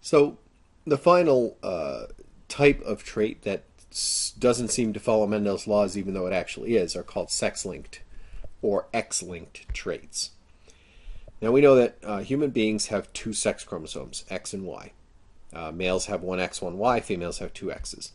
So the final type of trait that doesn't seem to follow Mendel's laws, even though it actually is, are called sex-linked or X-linked traits. Now we know that human beings have two sex chromosomes, X and Y. Males have one X, one Y. Females have two X's.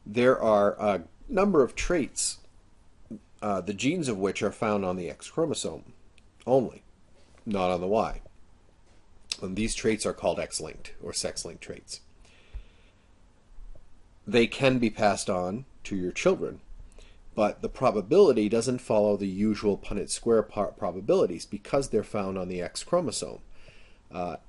There are a number of traits, the genes of which are found on the X chromosome only, not on the Y. And these traits are called X-linked or sex-linked traits. They can be passed on to your children, but the probability doesn't follow the usual Punnett square probabilities because they're found on the X chromosome.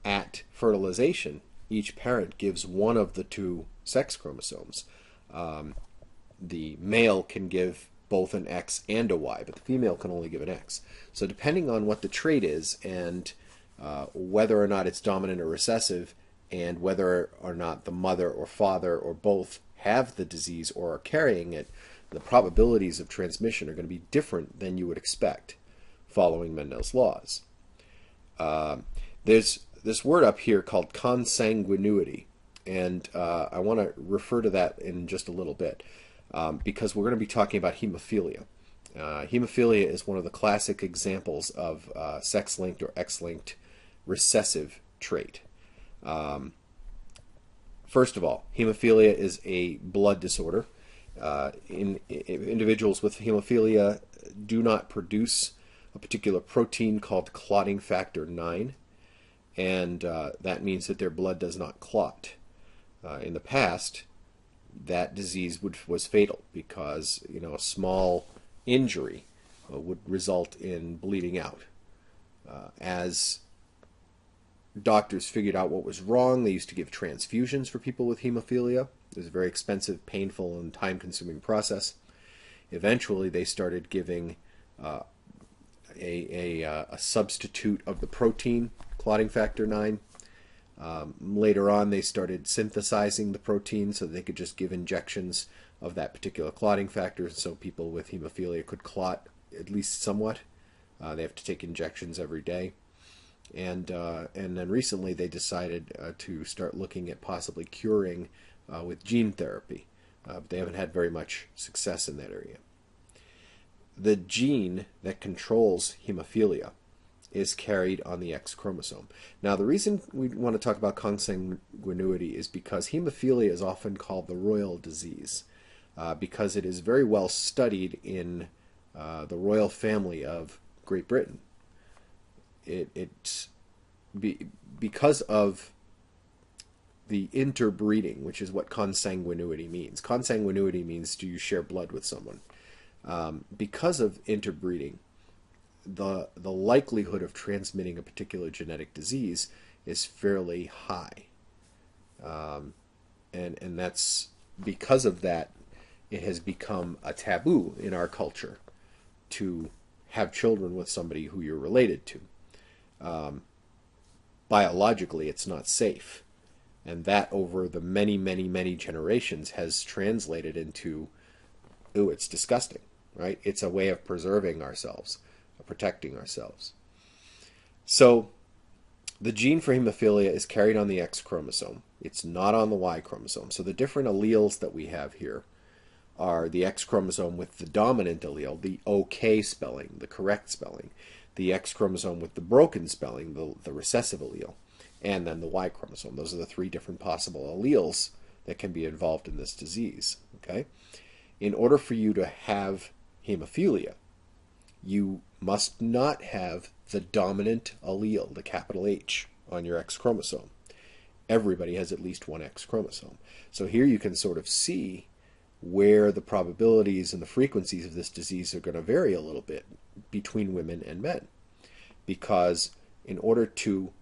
At fertilization, each parent gives one of the two sex chromosomes. The male can give both an X and a Y, but the female can only give an X. So depending on what the trait is and whether or not it's dominant or recessive, and whether or not the mother or father or both have the disease or are carrying it, the probabilities of transmission are going to be different than you would expect following Mendel's laws. There's this word up here called consanguinity, and I want to refer to that in just a little bit because we're going to be talking about hemophilia. Hemophilia is one of the classic examples of sex-linked or X-linked recessive trait. First of all, hemophilia is a blood disorder. Individuals with hemophilia do not produce a particular protein called clotting factor 9, and that means that their blood does not clot. In the past, that disease was fatal because a small injury would result in bleeding out. As doctors figured out what was wrong, they used to give transfusions for people with hemophilia. It was a very expensive, painful, and time-consuming process. Eventually, they started giving a substitute of the protein, clotting factor 9. Later on, they started synthesizing the protein so they could just give injections of that particular clotting factor so people with hemophilia could clot at least somewhat. They have to take injections every day. And then recently they decided to start looking at possibly curing with gene therapy. But they haven't had very much success in that area. The gene that controls hemophilia is carried on the X chromosome. Now, the reason we want to talk about consanguinity is because hemophilia is often called the royal disease because it is very well studied in the royal family of Great Britain. Because of the interbreeding, which is what consanguinity means. Consanguinity means do you share blood with someone? Because of interbreeding, the likelihood of transmitting a particular genetic disease is fairly high. And that's because of that, it has become a taboo in our culture to have children with somebody who you're related to. Biologically, it's not safe. And that over the many, many, many generations has translated into, ooh, it's disgusting, right? It's a way of preserving ourselves, of protecting ourselves. So the gene for hemophilia is carried on the X chromosome. It's not on the Y chromosome. So the different alleles that we have here are the X chromosome with the dominant allele, the OK spelling, the correct spelling, the X chromosome with the broken spelling, the recessive allele, and then the Y chromosome. Those are the three different possible alleles that can be involved in this disease. Okay? In order for you to have hemophilia, you must not have the dominant allele, the capital H, on your X chromosome. Everybody has at least one X chromosome. So here you can sort of see where the probabilities and the frequencies of this disease are going to vary a little bit between women and men. Because in order to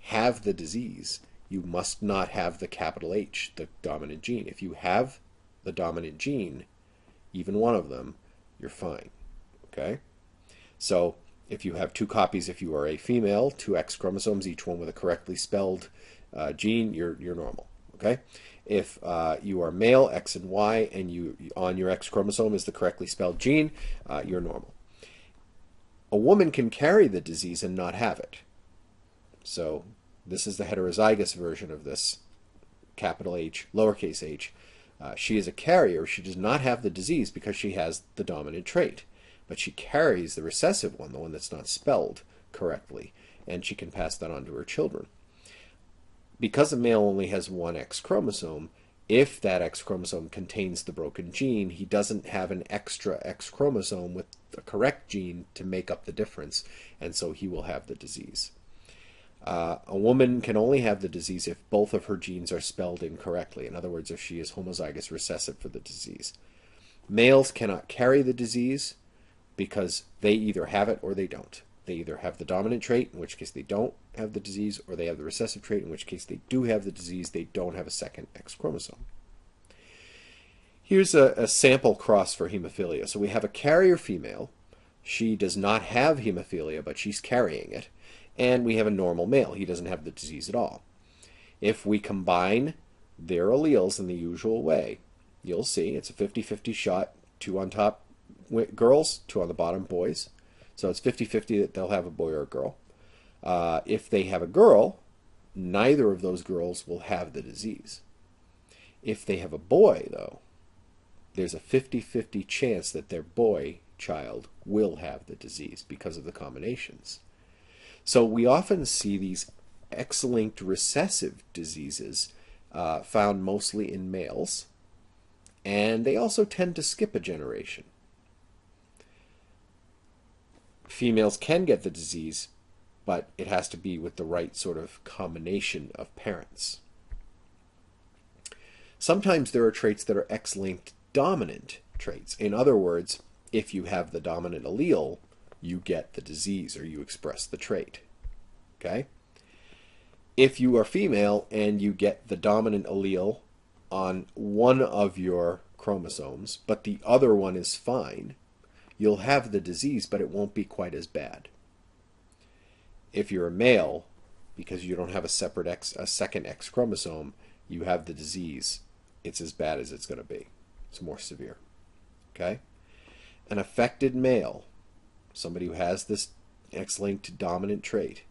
have the disease, you must not have the capital H, the dominant gene. If you have the dominant gene, even one of them, you're fine. Okay? So if you have two copies, if you are a female, two X chromosomes, each one with a correctly spelled gene, you're normal. Okay? If you are male, X and Y, and you on your X chromosome is the correctly spelled gene, you're normal. A woman can carry the disease and not have it. So This is the heterozygous version of this, capital H, lowercase h. She is a carrier. She does not have the disease because she has the dominant trait, but she carries the recessive one, the one that's not spelled correctly, and she can pass that on to her children. Because a male only has one X chromosome, if that X chromosome contains the broken gene, he doesn't have an extra X chromosome with the correct gene to make up the difference, and so he will have the disease. A woman can only have the disease if both of her genes are spelled incorrectly. In other words, if she is homozygous recessive for the disease. Males cannot carry the disease because they either have it or they don't. They either have the dominant trait, in which case they don't have the disease, or they have the recessive trait, in which case they do have the disease, they don't have a second X chromosome. Here's a sample cross for hemophilia. So we have a carrier female. She does not have hemophilia, but she's carrying it. And we have a normal male. He doesn't have the disease at all. If we combine their alleles in the usual way, you'll see it's a 50-50 shot, 2 on top girls, 2 on the bottom boys. So it's 50-50 that they'll have a boy or a girl. If they have a girl, neither of those girls will have the disease. If they have a boy, though, there's a 50-50 chance that their boy child will have the disease because of the combinations. So we often see these X-linked recessive diseases found mostly in males, and they also tend to skip a generation. Females can get the disease, but it has to be with the right sort of combination of parents. Sometimes there are traits that are X-linked dominant traits. In other words, if you have the dominant allele, you get the disease or you express the trait. Okay? If you are female and you get the dominant allele on one of your chromosomes, but the other one is fine, you'll have the disease, but it won't be quite as bad. If you're a male, because you don't have a second X chromosome, you have the disease. It's as bad as it's going to be. It's more severe. Okay? An affected male, somebody who has this X-linked dominant trait,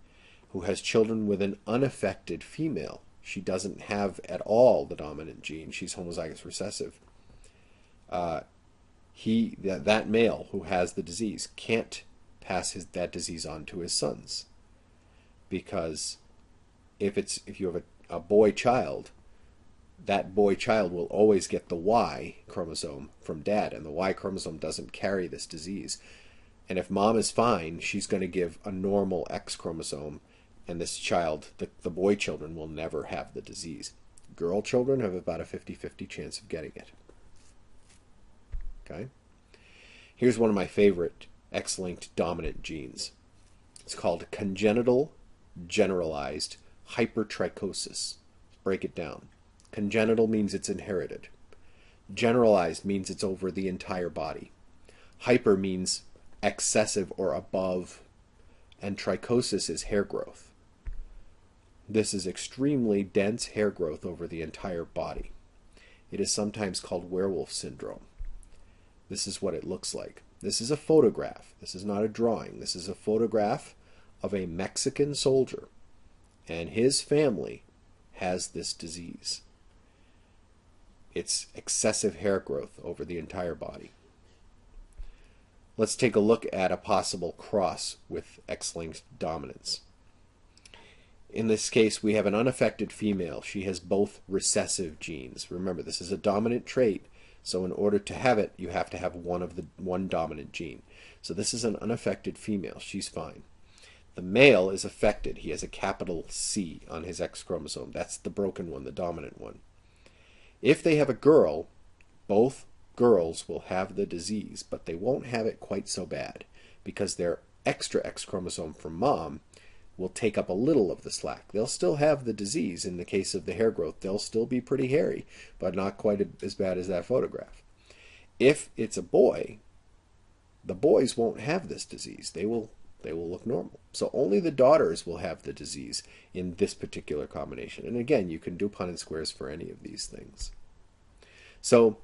who has children with an unaffected female, she doesn't have at all the dominant gene, she's homozygous recessive, that male who has the disease can't pass that disease on to his sons, because if you have a boy child, that boy child will always get the Y chromosome from dad, and the Y chromosome doesn't carry this disease. And if mom is fine, she's going to give a normal X chromosome, and this child, the boy children, will never have the disease. Girl children have about a 50-50 chance of getting it. Okay? Here's one of my favorite X-linked dominant genes. It's called congenital generalized hypertrichosis. Break it down. Congenital means it's inherited. Generalized means it's over the entire body. Hyper means excessive or above, and trichosis is hair growth. This is extremely dense hair growth over the entire body. It is sometimes called werewolf syndrome. This is what it looks like. This is a photograph. This is not a drawing. This is a photograph of a Mexican soldier, and his family has this disease. It's excessive hair growth over the entire body. Let's take a look at a possible cross with X-linked dominance. In this case, we have an unaffected female. She has both recessive genes. Remember, this is a dominant trait, so in order to have it, you have to have one dominant gene. So this is an unaffected female. She's fine. The male is affected. He has a capital C on his X chromosome. That's the broken one, the dominant one. If they have a girl, both girls will have the disease, but they won't have it quite so bad because their extra X chromosome from mom will take up a little of the slack. They'll still have the disease. In the case of the hair growth, they'll still be pretty hairy, but not quite as bad as that photograph. If it's a boy, the boys won't have this disease. They will look normal. So only the daughters will have the disease in this particular combination. And again, you can do Punnett squares for any of these things. So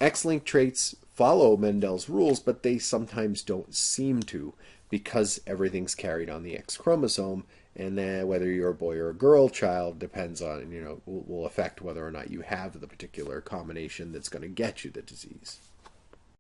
X-linked traits follow Mendel's rules, but they sometimes don't seem to, because everything's carried on the X chromosome, And then whether you're a boy or a girl child depends on, will affect whether or not you have the particular combination that's going to get you the disease.